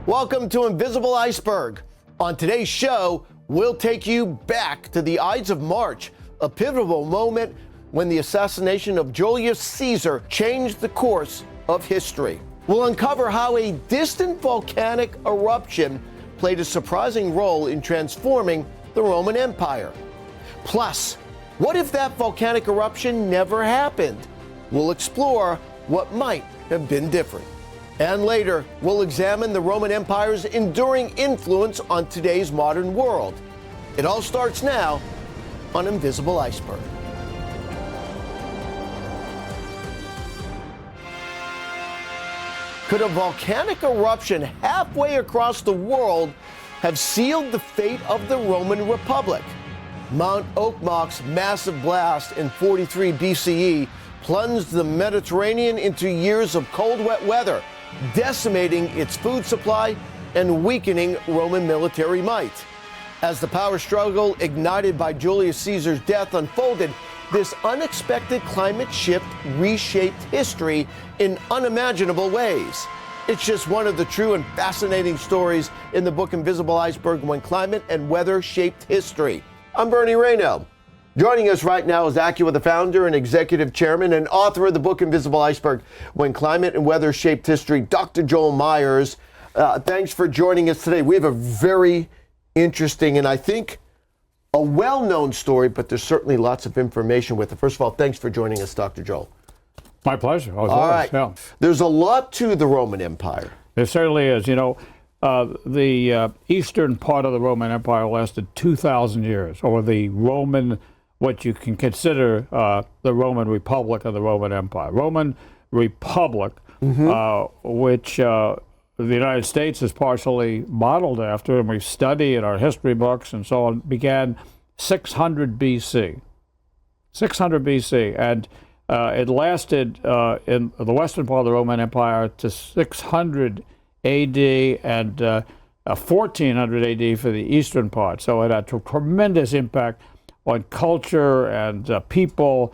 Welcome to Invisible Iceberg. On today's show, we'll take you back to the Ides of March, a pivotal moment when the assassination of Julius Caesar changed the course of history. We'll uncover how a distant volcanic eruption played a surprising role in transforming the Roman Empire. Plus, what if that volcanic eruption never happened? We'll explore what might have been different. And later, we'll examine the Roman Empire's enduring influence on today's modern world. It all starts now on Invisible Iceberg. Could a volcanic eruption halfway across the world have sealed the fate of the Roman Republic? Mount Oakmok's massive blast in 43 BCE plunged the Mediterranean into years of cold, wet weather, decimating its food supply and weakening Roman military might. As the power struggle ignited by Julius Caesar's death unfolded, this unexpected climate shift reshaped history in unimaginable ways. It's just one of the true and fascinating stories in the book Invisible Iceberg, When Climate and Weather Shaped History. I'm Bernie Rayno. Joining us right now is AccuWeather founder and executive chairman and author of the book Invisible Iceberg, When Climate and Weather Shaped History, Dr. Joel Myers. Thanks for joining us today. We have a very interesting and I think a well-known story, but there's certainly lots of information with it. First of all, thanks for joining us, Dr. Joel. My pleasure. All right. Yeah. There's a lot to the Roman Empire. There certainly is. You know, the eastern part of the Roman Empire lasted 2,000 years, or the Roman, what you can consider the Roman Republic of the Roman Empire. Roman Republic, which the United States is partially modeled after, and we study in our history books and so on, began 600 BC. 600 BC, and it lasted in the western part of the Roman Empire to 600 AD and 1400 AD for the eastern part. So it had a tremendous impact on culture and people,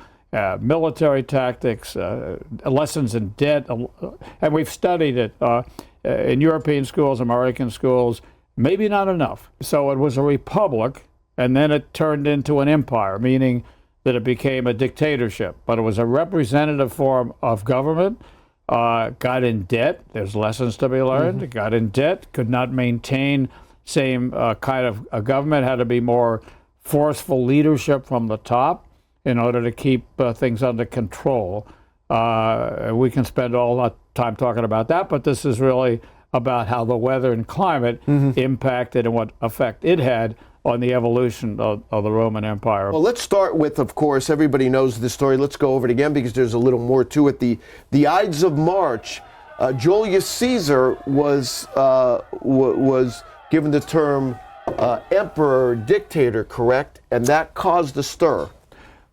military tactics, lessons in debt, and we've studied it in European schools, American schools, maybe not enough. So it was a republic, and then it turned into an empire, meaning that it became a dictatorship. But it was a representative form of government, got in debt. There's lessons to be learned. Got in debt, could not maintain same kind of a government, had to be more forceful leadership from the top in order to keep things under control. We can spend all our time talking about that, but this is really about how the weather and climate impacted and what effect it had on the evolution of the Roman Empire. Well, let's start with, of course, everybody knows this story. Let's go over it again because there's a little more to it. The Ides of March, Julius Caesar was given the term emperor, dictator, correct? And that caused a stir.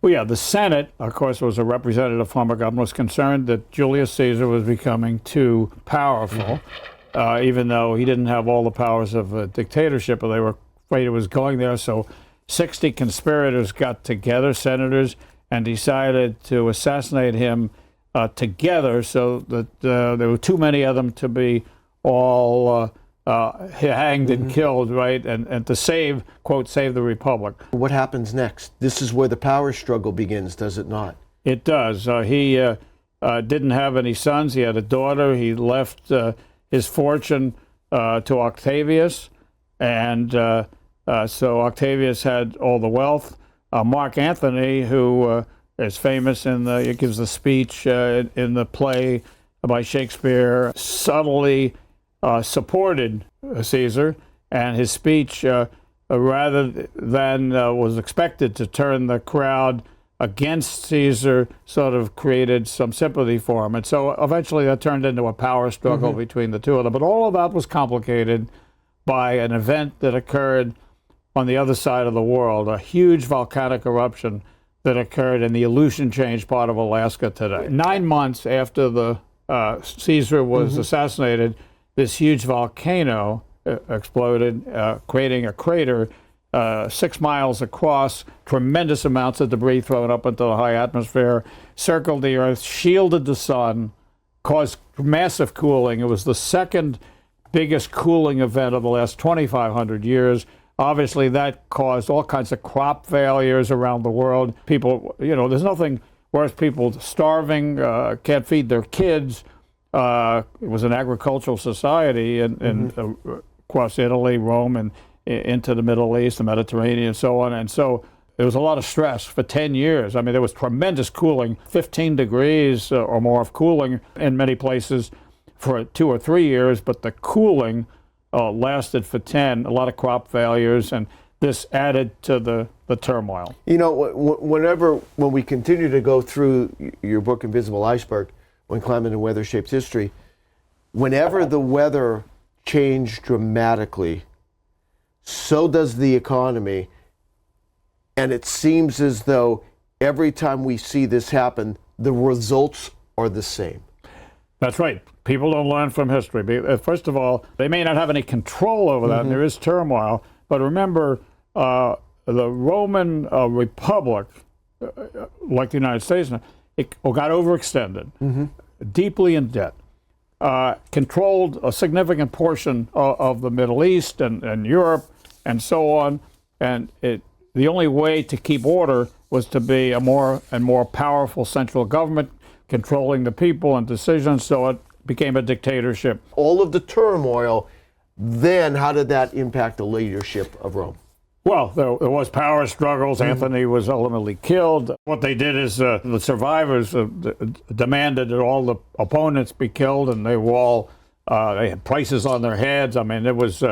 Well, yeah, the Senate, of course, was a representative form of government, was concerned that Julius Caesar was becoming too powerful, even though he didn't have all the powers of a dictatorship, but they were afraid it was going there. So 60 conspirators got together, senators, and decided to assassinate him together so that there were too many of them to be all hanged and killed, right? And to save, quote, save the Republic. What happens next? This is where the power struggle begins, does it not? It does. He didn't have any sons. He had a daughter. He left his fortune to Octavius, and so Octavius had all the wealth. Mark Antony, who is famous he gives the speech in the play by Shakespeare, subtly supported Caesar, and his speech, rather than was expected to turn the crowd against Caesar, sort of created some sympathy for him. And so eventually that turned into a power struggle between the two of them. But all of that was complicated by an event that occurred on the other side of the world, a huge volcanic eruption that occurred in the Aleutian Change part of Alaska today. 9 months after the Caesar was assassinated, this huge volcano exploded, creating a crater 6 miles across, tremendous amounts of debris thrown up into the high atmosphere, circled the Earth, shielded the sun, caused massive cooling. It was the second biggest cooling event of the last 2,500 years. Obviously, that caused all kinds of crop failures around the world. People, there's nothing worse, people starving, can't feed their kids. It was an agricultural society across Italy, Rome, and into the Middle East, the Mediterranean, and so on. And so there was a lot of stress for 10 years. I mean, there was tremendous cooling, 15 degrees or more of cooling in many places for 2 or 3 years, but the cooling lasted for 10, a lot of crop failures, and this added to the turmoil. When we continue to go through your book, Invisible Iceberg, When Climate and Weather Shaped History, whenever the weather changed dramatically, so does the economy. And it seems as though every time we see this happen, the results are the same. That's right. People don't learn from history. First of all, they may not have any control over that, and there is turmoil. But remember, the Roman Republic, like the United States, it got overextended, deeply in debt, controlled a significant portion of the Middle East and Europe and so on. And the only way to keep order was to be a more and more powerful central government controlling the people and decisions, so it became a dictatorship. All of the turmoil, then how did that impact the leadership of Rome? Well, there was power struggles. Anthony was ultimately killed. What they did is the survivors demanded that all the opponents be killed, and they were all, they had prices on their heads. I mean, there was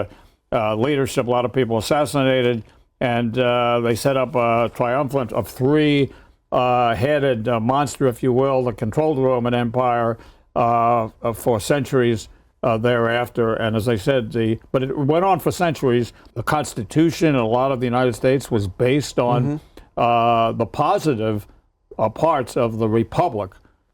leadership, a lot of people assassinated, and they set up a triumvirate of three-headed monster, if you will, that controlled the Roman Empire for centuries thereafter. And as I said, but it went on for centuries. The Constitution in a lot of the United States was based on the positive parts of the Republic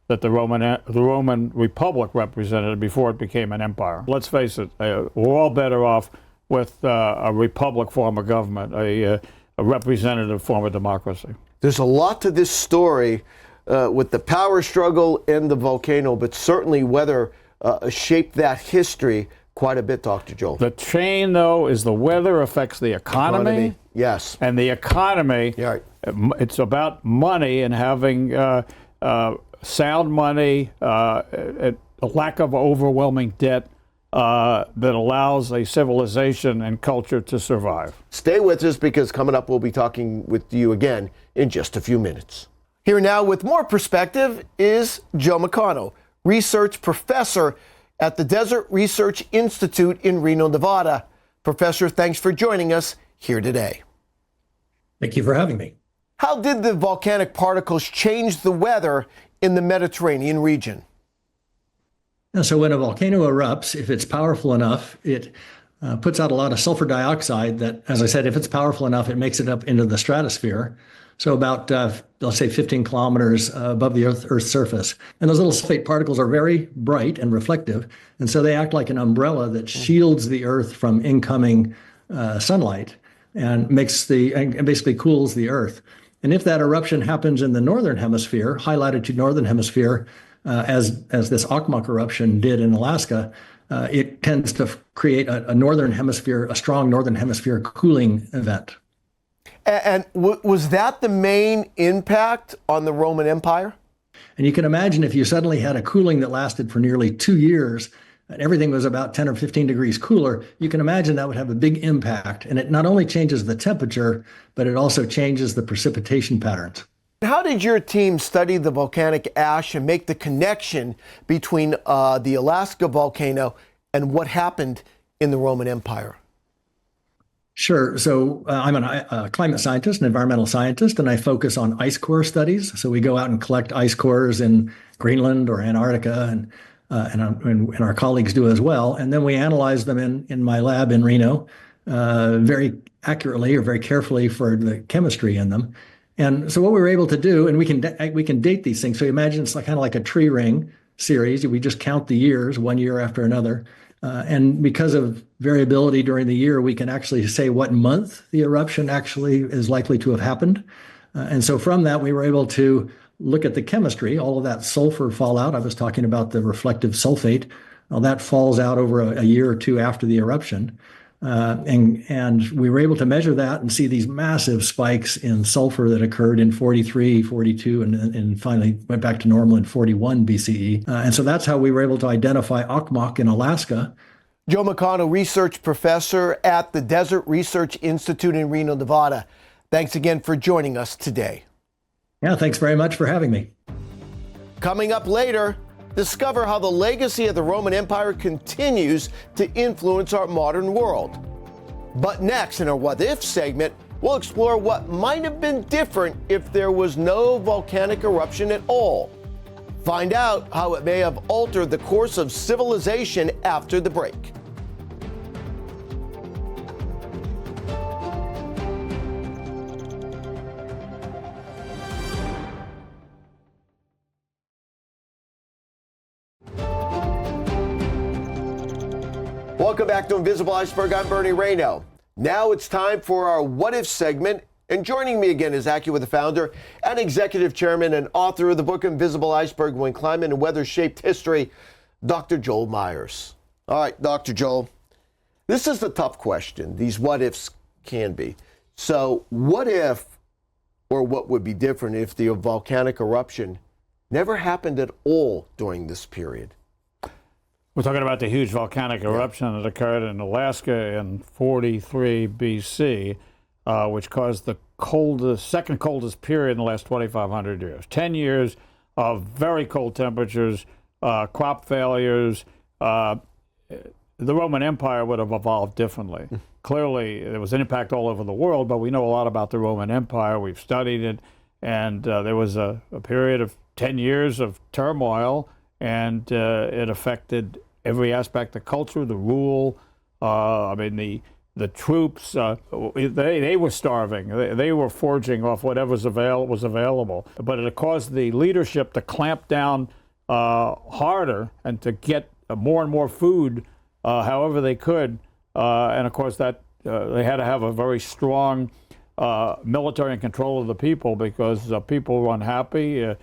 that the Roman Republic represented before it became an empire. Let's face it, we're all better off with a republic form of government, a representative form of democracy. There's a lot to this story with the power struggle and the volcano, but certainly weather shaped that history quite a bit, Dr. Joel. The chain, though, is the weather affects the economy. Yes. And the economy, it's about money and having sound money, a lack of overwhelming debt that allows a civilization and culture to survive. Stay with us, because coming up we'll be talking with you again in just a few minutes. Here now with more perspective is Joe McConnell, research professor at the Desert Research Institute in Reno, Nevada. Professor, thanks for joining us here today. Thank you for having me. How did the volcanic particles change the weather in the Mediterranean region? So when a volcano erupts, if it's powerful enough, it puts out a lot of sulfur dioxide that, as I said, if it's powerful enough, it makes it up into the stratosphere. So about, let's say, 15 kilometers above the Earth's surface. And those little sulfate particles are very bright and reflective. And so they act like an umbrella that shields the Earth from incoming sunlight and basically cools the Earth. And if that eruption happens in the northern hemisphere, high latitude northern hemisphere, as this Okmok eruption did in Alaska, it tends to create a strong northern hemisphere cooling event. And was that the main impact on the Roman Empire? And you can imagine if you suddenly had a cooling that lasted for nearly 2 years, and everything was about 10 or 15 degrees cooler, you can imagine that would have a big impact. And it not only changes the temperature, but it also changes the precipitation patterns. How did your team study the volcanic ash and make the connection between the Alaska volcano and what happened in the Roman Empire? Sure. So I'm a climate scientist, an environmental scientist, and I focus on ice core studies. So we go out and collect ice cores in Greenland or Antarctica, and our colleagues do as well. And then we analyze them in my lab in Reno very accurately or very carefully for the chemistry in them. And so what we were able to do, and we can date these things. So you imagine it's kind of like a tree ring series. We just count the years, one year after another. And because of variability during the year, we can actually say what month the eruption actually is likely to have happened. And so from that, we were able to look at the chemistry, all of that sulfur fallout. I was talking about the reflective sulfate Well, that falls out over a year or two after the eruption. And we were able to measure that and see these massive spikes in sulfur that occurred in 43, 42, and finally went back to normal in 41 BCE. And so that's how we were able to identify Okmok in Alaska. Joe Meccano, research professor at the Desert Research Institute in Reno, Nevada. Thanks again for joining us today. Yeah, thanks very much for having me. Coming up later, discover how the legacy of the Roman Empire continues to influence our modern world. But next, in our What If segment, we'll explore what might have been different if there was no volcanic eruption at all. Find out how it may have altered the course of civilization after the break. Welcome back to Invisible Iceberg. I'm Bernie Rayno. Now it's time for our What If segment. And joining me again is AccuWeather founder and executive chairman and author of the book Invisible Iceberg, When Climate and Weather Shaped History, Dr. Joel Myers. All right, Dr. Joel, this is the tough question. These what ifs can be. So what if, or what would be different if the volcanic eruption never happened at all during this period? We're talking about the huge volcanic eruption that occurred in Alaska in 43 BC, which caused the second coldest period in the last 2,500 years. 10 years of very cold temperatures, crop failures. The Roman Empire would have evolved differently. Clearly, there was an impact all over the world, but we know a lot about the Roman Empire. We've studied it, and there was a period of 10 years of turmoil, and it affected every aspect, the culture, the rule. The troops, they were starving. They were foraging off whatever was available. But it caused the leadership to clamp down harder and to get more and more food however they could. And of course, that they had to have a very strong military and control of the people, because people were unhappy.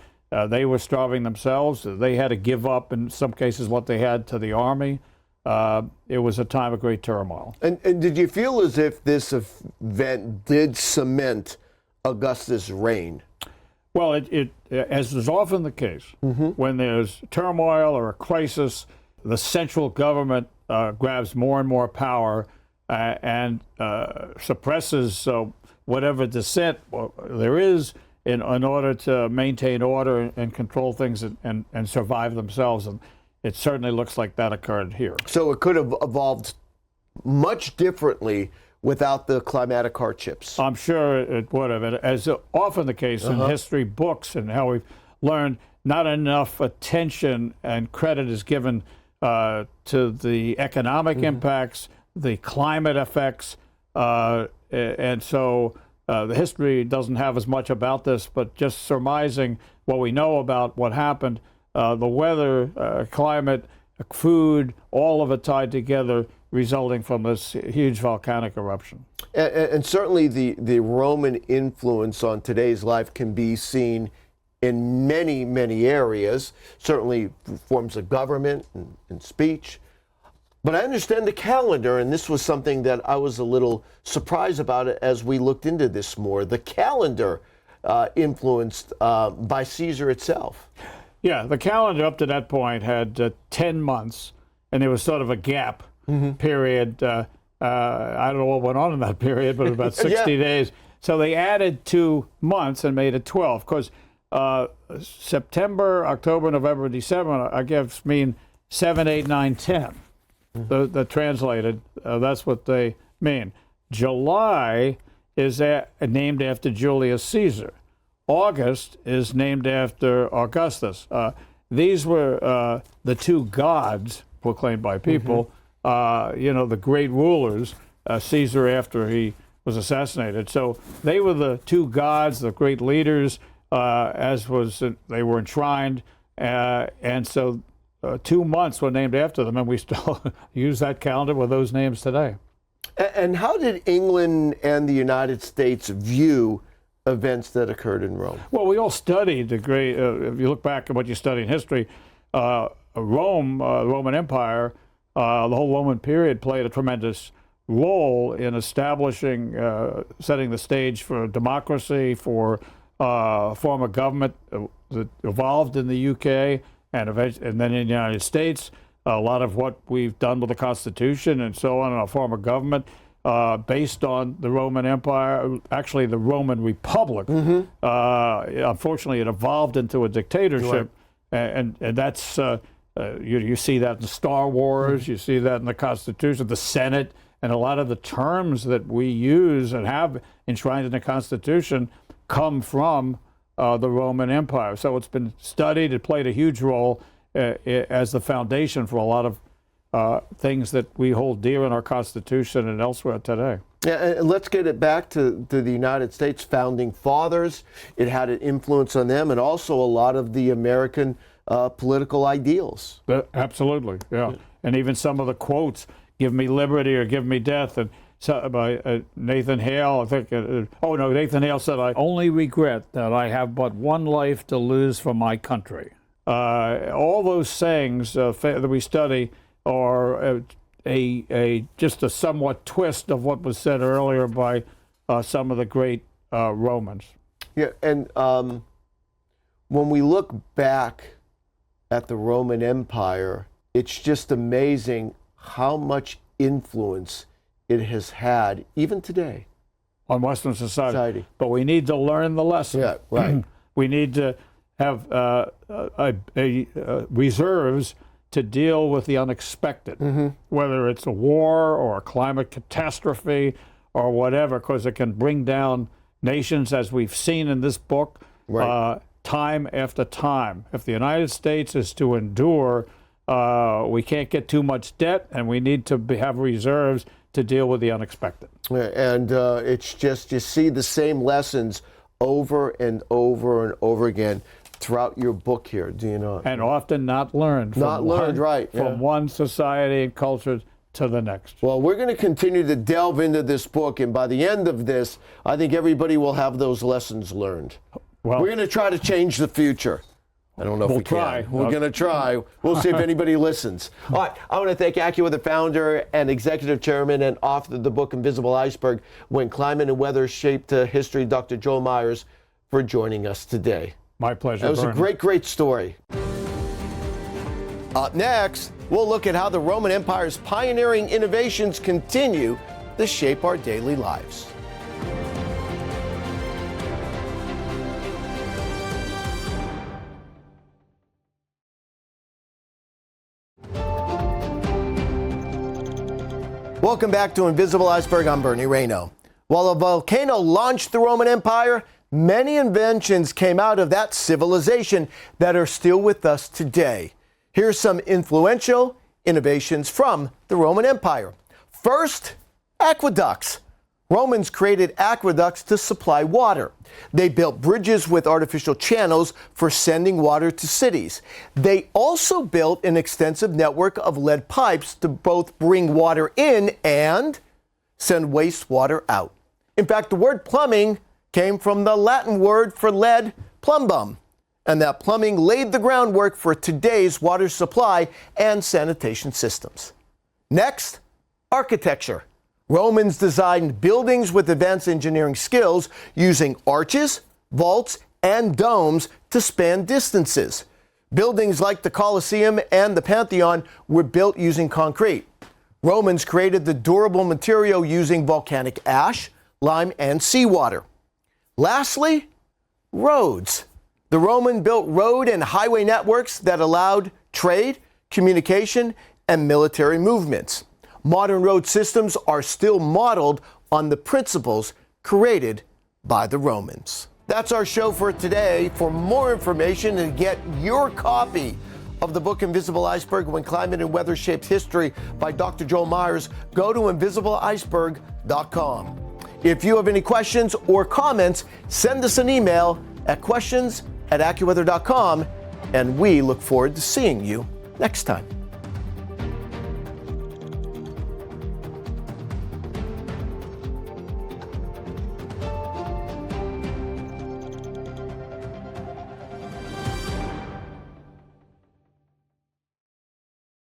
They were starving themselves. They had to give up, in some cases, what they had to the army. It was a time of great turmoil. And did you feel as if this event did cement Augustus' reign? Well, it as is often the case, when there's turmoil or a crisis, the central government grabs more and more power and suppresses whatever dissent there is in order to maintain order and control things and survive themselves. And it certainly looks like that occurred here. So it could have evolved much differently without the climatic hardships. I'm sure it would have. And as often the case in history books and how we've learned, not enough attention and credit is given to the economic impacts, the climate effects, and so the history doesn't have as much about this, but just surmising what we know about what happened, the weather, climate, food, all of it tied together, resulting from this huge volcanic eruption. And certainly the Roman influence on today's life can be seen in many, many areas, certainly forms of government and speech. But I understand the calendar, and this was something that I was a little surprised about it as we looked into this more. The calendar influenced by Caesar itself. Yeah, the calendar up to that point had 10 months, and there was sort of a gap period. I don't know what went on in that period, but about 60 days. So they added 2 months and made it 12, because September, October, November, December, I guess, mean 7, 8, 9, 10. The translated, that's what they mean. July is named after Julius Caesar. August is named after Augustus. These were the two gods proclaimed by people, the great rulers, Caesar after he was assassinated. So they were the two gods, the great leaders, they were enshrined. And so 2 months were named after them, and we still use that calendar with those names today. And how did England and the United States view events that occurred in Rome? Well, we all studied the great, if you look back at what you study in history, Rome, Roman Empire, the whole Roman period played a tremendous role in establishing, setting the stage for democracy, for a form of government that evolved in the UK and then in the United States. A lot of what we've done with the Constitution and so on, a form of government based on the Roman Empire, actually the Roman Republic. Unfortunately, it evolved into a dictatorship, and that's you see that in Star Wars, you see that in the Constitution, the Senate, and a lot of the terms that we use and have enshrined in the Constitution come from the Roman Empire. So it's been studied. It played a huge role as the foundation for a lot of things that we hold dear in our Constitution and elsewhere today. Yeah, and let's get it back to the United States founding fathers. It had an influence on them, and also a lot of the American political ideals. Absolutely, yeah. And even some of the quotes, "Give me liberty" or "Give me death," and by Nathan Hale, I think. Nathan Hale said, "I only regret that I have but one life to lose for my country." All those sayings that we study are just a somewhat twist of what was said earlier by some of the great Romans. Yeah, and when we look back at the Roman Empire, it's just amazing how much influence it has had, even today, on Western society. But we need to learn the lesson. Yeah, right. We need to have reserves to deal with the unexpected, whether it's a war or a climate catastrophe or whatever, because it can bring down nations, as we've seen in this book, time after time. If the United States is to endure, we can't get too much debt, and we need to have reserves to deal with the unexpected. And it's just, you see the same lessons over and over and over again throughout your book here, do you not? And often not learned. From one society and culture to the next. Well, we're going to continue to delve into this book, and by the end of this, I think everybody will have those lessons learned. Well, we're going to try to change the future. I don't know if we can. We're going to try. We'll see if anybody listens. All right. I want to thank AccuWeather founder and executive chairman and author of the book Invisible Iceberg, When Climate and Weather Shaped History, Dr. Joel Myers, for joining us today. My pleasure. That was a great, great story. Up next, we'll look at how the Roman Empire's pioneering innovations continue to shape our daily lives. Welcome back to Invisible Iceberg. I'm Bernie Rayno. While a volcano launched the Roman Empire, many inventions came out of that civilization that are still with us today. Here's some influential innovations from the Roman Empire. First, aqueducts. Romans created aqueducts to supply water. They built bridges with artificial channels for sending water to cities. They also built an extensive network of lead pipes to both bring water in and send wastewater out. In fact, the word plumbing came from the Latin word for lead, plumbum, and that plumbing laid the groundwork for today's water supply and sanitation systems. Next, architecture. Romans designed buildings with advanced engineering skills using arches, vaults, and domes to span distances. Buildings like the Colosseum and the Pantheon were built using concrete. Romans created the durable material using volcanic ash, lime, and seawater. Lastly, roads. The Romans built road and highway networks that allowed trade, communication, and military movements. Modern road systems are still modeled on the principles created by the Romans. That's our show for today. For more information and get your copy of the book Invisible Iceberg, When Climate and Weather Shaped History by Dr. Joel Myers, go to invisibleiceberg.com. If you have any questions or comments, send us an email at questions@AccuWeather.com, and we look forward to seeing you next time.